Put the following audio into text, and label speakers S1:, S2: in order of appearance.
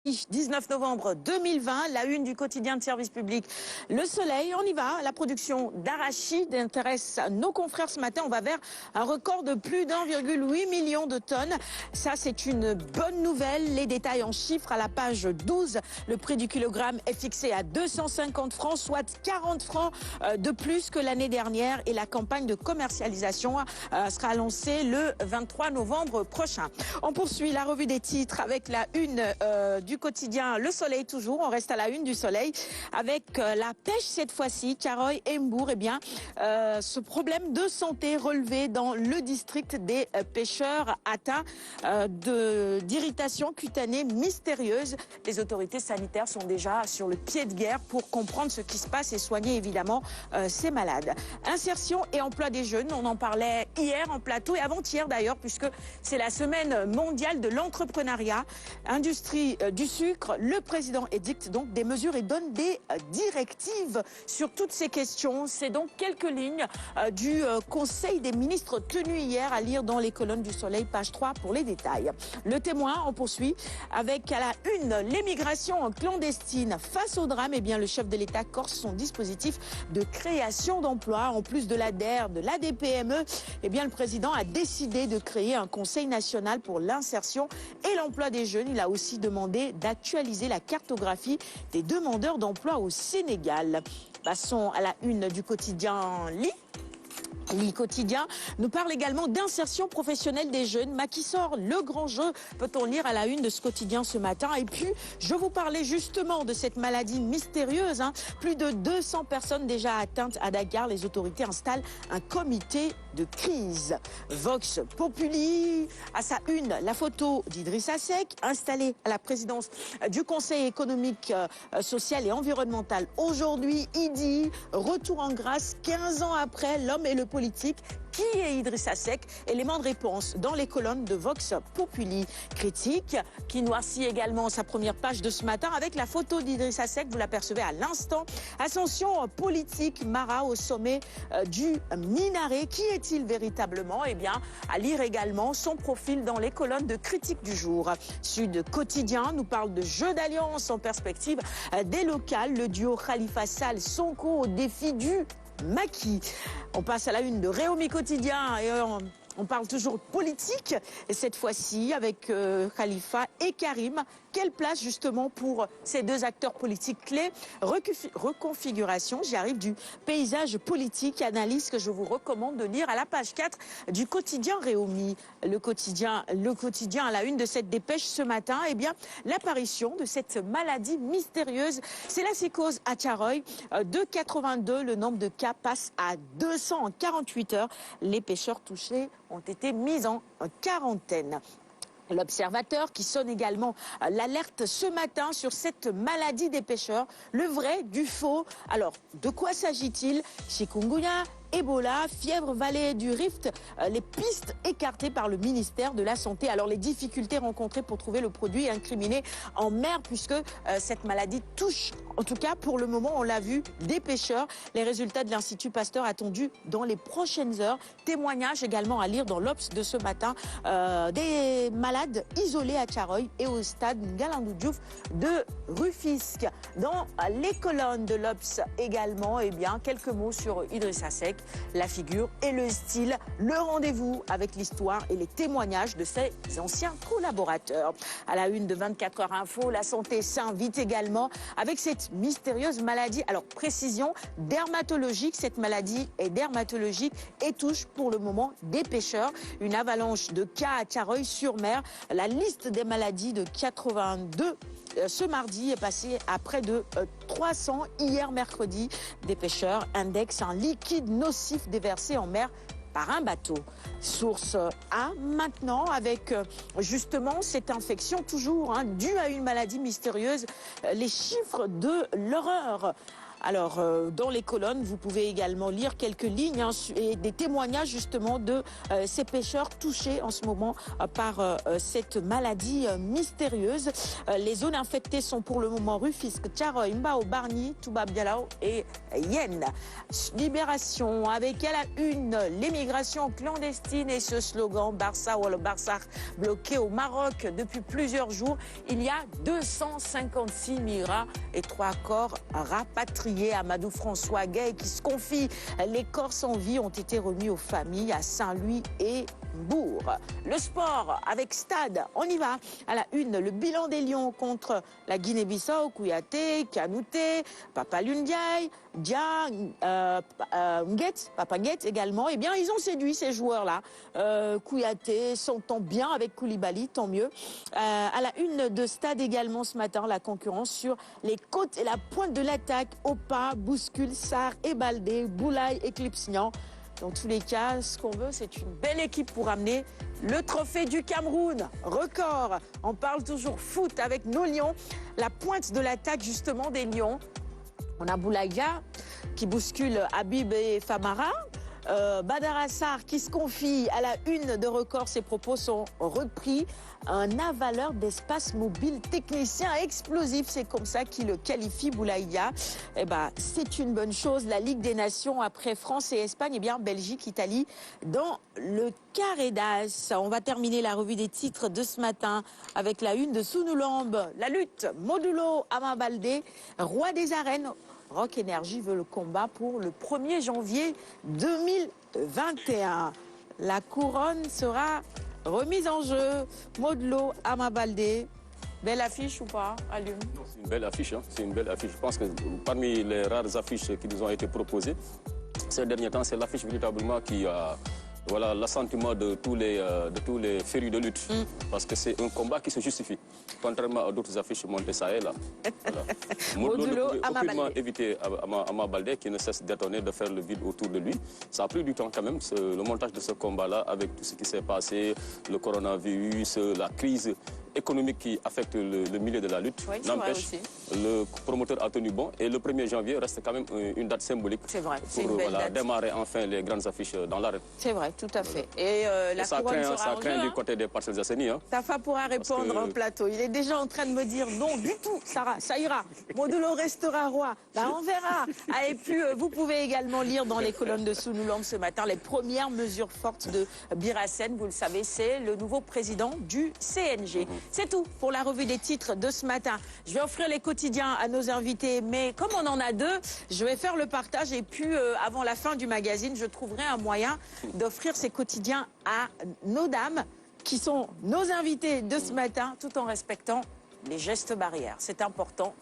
S1: 19 novembre 2020, la une du quotidien de service public Le Soleil. On y va, la production d'arachide intéresse nos confrères ce matin. On va vers un record de plus d'1,8 million de tonnes. Ça, c'est une bonne nouvelle. Les détails en chiffres à la page 12. Le prix du kilogramme est fixé à 250 francs, soit 40 francs de plus que l'année dernière. Et la campagne de commercialisation sera lancée le 23 novembre prochain. On poursuit la revue des titres avec la une du quotidien Le Soleil toujours. On reste à la une du Soleil avec la pêche cette fois-ci. Caroy et Mbour, eh bien, ce problème de santé relevé dans le district des pêcheurs atteints d'irritation cutanée mystérieuse. Les autorités sanitaires sont déjà sur le pied de guerre pour comprendre ce qui se passe et soigner évidemment ces malades. Insertion et emploi des jeunes, on en parlait hier en plateau et avant-hier d'ailleurs, puisque c'est la semaine mondiale de l'entrepreneuriat. Industrie du sucre, le président édicte donc des mesures et donne des directives sur toutes ces questions. C'est donc quelques lignes du Conseil des ministres tenu hier à lire dans les colonnes du Soleil, page 3 pour les détails. Le Témoin, on poursuit avec à la une l'émigration clandestine. Face au drame, eh bien, le chef de l'État corse son dispositif de création d'emplois. En plus de l'ADER, de l'ADPME, eh bien, le président a décidé de créer un conseil national pour l'insertion et l'emploi des jeunes. Il a aussi demandé d'actualiser la cartographie des demandeurs d'emploi au Sénégal. Passons à la une du quotidien Li quotidien nous parle également d'insertion professionnelle des jeunes. Macky sort le grand jeu, peut-on lire à la une de ce quotidien ce matin. Et puis, je vous parlais justement de cette maladie mystérieuse. Plus de 200 personnes déjà atteintes à Dakar. Les autorités installent un comité de crise. Vox Populi, à sa une, la photo d'Idrissa Seck, installé à la présidence du Conseil économique, social et environnemental. Aujourd'hui, il dit retour en grâce 15 ans après l'homme et le politique. Qui est Idrissa Seck? Élément de réponse dans les colonnes de Vox Populi. Critique qui noircit également sa première page de ce matin avec la photo d'Idrissa Seck. Vous l'apercevez à l'instant. Ascension politique, Mara au sommet du minaret. Qui est-il véritablement? Eh bien, à lire également son profil dans les colonnes de critique du jour. Sud Quotidien nous parle de jeu d'alliance en perspective des locales. Le duo Khalifa Sall-Sonko au défi du Macky. On passe à la une de Réumi Quotidien et on parle toujours politique et cette fois-ci avec Khalifa et Karim. Quelle place justement pour ces deux acteurs politiques clés? Reconfiguration, j'y arrive, du paysage politique, analyse que je vous recommande de lire à la page 4 du quotidien Réumi. Le quotidien à la une de cette dépêche ce matin, eh bien, l'apparition de cette maladie mystérieuse. C'est la psychose à Caroy. De 82, le nombre de cas passe à 200 en 48 heures. Les pêcheurs touchés ont été mis en quarantaine. L'Observateur qui sonne également l'alerte ce matin sur cette maladie des pêcheurs. Le vrai du faux. Alors, de quoi s'agit-il? Chikungunya, Ebola, fièvre, vallée du Rift, les pistes écartées par le ministère de la Santé. Alors les difficultés rencontrées pour trouver le produit incriminé en mer puisque cette maladie touche, en tout cas pour le moment on l'a vu, des pêcheurs. Les résultats de l'Institut Pasteur attendus dans les prochaines heures. Témoignages également à lire dans l'Obs de ce matin des malades isolés à Caroy et au stade Ngalandou Diouf de Rufisque. Dans les colonnes de l'Obs également, eh bien, quelques mots sur Idrissa Seck. La figure et le style, le rendez-vous avec l'histoire et les témoignages de ses anciens collaborateurs. À la une de 24 heures info, la santé s'invite également avec cette mystérieuse maladie. Alors précision dermatologique, cette maladie est dermatologique et touche pour le moment des pêcheurs. Une avalanche de cas à Caroy-sur-Mer. La liste des maladies de 82 ce mardi est passée à près de 300. Hier mercredi, des pêcheurs indexent un liquide nocif déversé en mer par un bateau. Source A maintenant avec justement cette infection toujours due à une maladie mystérieuse. Les chiffres de l'horreur. Alors, dans les colonnes, vous pouvez également lire quelques lignes et des témoignages justement de ces pêcheurs touchés en ce moment par cette maladie mystérieuse. Les zones infectées sont pour le moment Rufisque, Tcharoy, Mbao, Bargny, Touba Bialao et Yen. Libération avec à la une l'émigration clandestine et ce slogan Barça ou le Barça bloqué au Maroc depuis plusieurs jours. Il y a 256 migrants et 3 corps rapatriés. Amadou François Gay qui se confie. Les corps sans vie ont été remis aux familles à Saint-Louis et Bourg. Le sport avec Stade, on y va. À la une, le bilan des Lions contre la Guinée-Bissau, Kouyaté, Kanouté, Papa Lundiaï, Dia, Papa Nguet également. Eh bien, ils ont séduit ces joueurs-là. Kouyaté s'entend bien avec Koulibaly, tant mieux. À la une de Stade également ce matin, la concurrence sur les côtes et la pointe de l'attaque. Opa, Bouscule, Sarr et Baldé, Boulaye et Klipsnian. Dans tous les cas, ce qu'on veut, c'est une belle équipe pour amener le trophée du Cameroun. Record. On parle toujours foot avec nos Lions. La pointe de l'attaque, justement, des Lions. On a Boulaïga qui bouscule Habib et Famara. Badara Sarr qui se confie à la une de Record. Ses propos sont repris. Un avaleur d'espace mobile, technicien explosif, c'est comme ça qu'il le qualifie, Boulaïga. Eh ben, c'est une bonne chose. La Ligue des Nations, après France et Espagne, eh bien, Belgique, Italie, dans le carré d'as. On va terminer la revue des titres de ce matin avec la une de Sunoulambe. La lutte, Modulo Ama Baldé, roi des arènes. Rock Énergie veut le combat pour le 1er janvier 2021. La couronne sera remise en jeu. Modulo Ama Baldé. Belle affiche ou pas, Alioune?
S2: C'est une belle affiche, hein. C'est une belle affiche. Je pense que parmi les rares affiches qui nous ont été proposées, ces derniers temps, c'est l'affiche véritablement qui a l'assentiment de tous les férus de lutte. Parce que c'est un combat qui se justifie. Contrairement à d'autres affiches montées ça et là. Voilà. Modulo ne pouvait aucunement éviter Ama Baldé qui ne cesse d'étonner, de faire le vide autour de lui. Ça a pris du temps quand même, le montage de ce combat-là, avec tout ce qui s'est passé, le coronavirus, la crise économique qui affecte le milieu de la lutte.
S1: Oui,
S2: n'empêche, le promoteur a tenu bon et le 1er janvier reste quand même une date symbolique pour démarrer enfin les grandes affiches dans l'arène.
S1: C'est vrai, tout à fait. Et la couronne sera
S2: ça
S1: en
S2: craint
S1: jeu,
S2: du côté des Parcelles Assainies. Hein.
S1: Tafa pourra répondre en plateau. Il est déjà en train de me dire non du tout, Sarah, ça ira. Modulo restera roi. Ben, on verra. Ah, et puis, vous pouvez également lire dans les colonnes de Sunoulambe ce matin les premières mesures fortes de Birassen. Vous le savez, c'est le nouveau président du CNG. C'est tout pour la revue des titres de ce matin. Je vais offrir les quotidiens à nos invités, mais comme on en a 2, je vais faire le partage et puis avant la fin du magazine, je trouverai un moyen d'offrir ces quotidiens à nos dames qui sont nos invités de ce matin, tout en respectant les gestes barrières. C'est important.